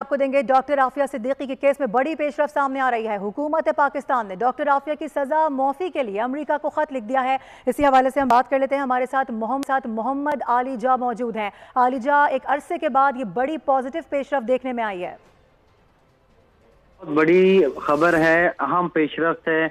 आपको देंगे। डॉक्टर आफिया सिद्दीकी के केस में बड़ी पेशरफ सामने आ रही है। हुकूमत पाकिस्तान ने डॉक्टर आफिया की सजा मौफी के लिए अमेरिका को खत लिख दिया है। इसी हवाले से हम बात कर लेते हैं। हमारे साथ मोहम्मद आलिजा मौजूद हैं। आलिजा, एक अरसे के बाद ये बड़ी पॉजिटिव पेशरफ देखने में आई है। बहुत बड़ी खबर है, अहम पेशरफ है।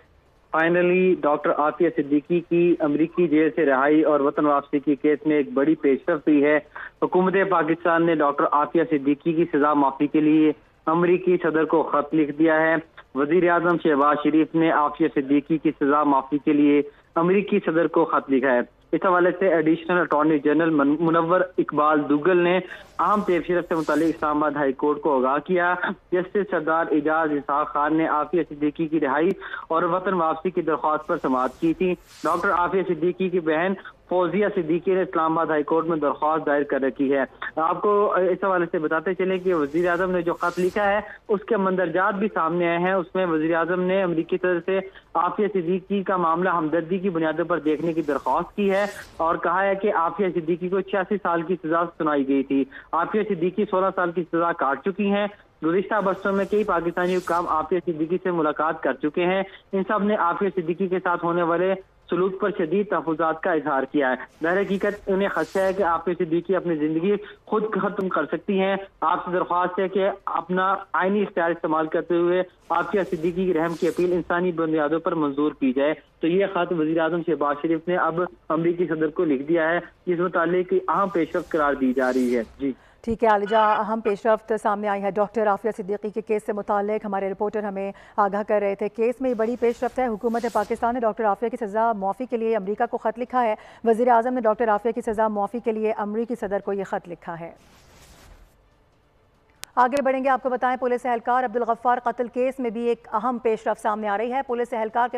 फाइनली डॉक्टर आफिया सिद्दीकी की अमेरिकी जेल से रिहाई और वतन वापसी की केस में एक बड़ी पेशरफ हुई है। हुकूमत पाकिस्तान ने डॉक्टर आफिया सिद्दीकी की सजा माफी के लिए अमेरिकी सदर को खत लिख दिया है। वजीर आजम शहबाज शरीफ ने आफिया सिद्दीकी की सजा माफी के लिए अमेरिकी सदर को खत लिखा है। इस हवाले से additional attorney general Munawwar Iqbal Duggal ने अहम पेशरफ से मुतालिक इस्लामाबाद हाई कोर्ट को आगाह किया। जस्टिस सरदार एजाज इसहाक खान ने आफिया सिद्दीकी की रिहाई और वतन वापसी की दरख्वास्त पर समाअत की थी। डॉक्टर आफिया सिद्दीकी की बहन फौजिया सिद्दीकी ने इस्लामाबाद हाई कोर्ट में दरख्वास्त दायर कर रखी है। आपको इस हवाले से बताते चले कि वजीर आजम ने जो खत लिखा है उसके मंदरजात भी सामने आए हैं। उसमें वजीर आजम ने अमेरिकी तरफ से आफिया सिद्दीकी का मामला हमदर्दी की बुनियादों पर देखने की दरख्वास्त की है और कहा है कि आफिया सिद्दीकी को 86 साल की सजा सुनाई गई थी। आफिया सिद्दीकी 16 साल की सजा काट चुकी हैं। गुज़िश्ता बरसों में कई पाकिस्तानी हुक्काम आफिया सिद्दीकी से मुलाकात कर चुके हैं। इन सब ने आफिया सिद्दीकी के साथ होने वाले सलूक पर शदीद तहफ़्फ़ुज़ात का इजहार किया है। दर हकीकत उन्हें खदशा है कि आफिया सिद्दीकी अपनी जिंदगी खुद खत्म कर सकती हैं। आपसे दरख्वास्त है कि अपना आईनी इख्तियार इस्तेमाल करते हुए आफिया सिद्दीकी की रहम की अपील इंसानी बुनियादों पर मंजूर की जाए। तो ये खत वज़ीर आज़म शहबाज शरीफ ने अब अमरीकी सदर को लिख दिया है, जिस मुतालिक अहम पेशरफ करार दी जा रही है। जी ठीक है आलिजा, अहम पेशरफ्त सामने आई है डॉक्टर आफिया सिद्दीकी के केस से मुताल्लिक। हमारे रिपोर्टर हमें आगाह कर रहे थे। केस में बड़ी पेशरफ्त है। हुकूमत पाकिस्तान ने डॉक्टर आफिया की सज़ा मौफ़ी के लिए अमेरिका को ख़त लिखा है। वज़ीर आज़म ने डॉक्टर आफिया की सज़ा मौफ़ी के लिए अमेरिकी सदर को यह ख़त लिखा है। आगे बढ़ेंगे, आपको बताएं पुलिस एहलकार अब्दुल गफ्फार कत्ल केस में भी एक अहम पेशरफ्त सामने आ रही है। पुलिस एहलकार के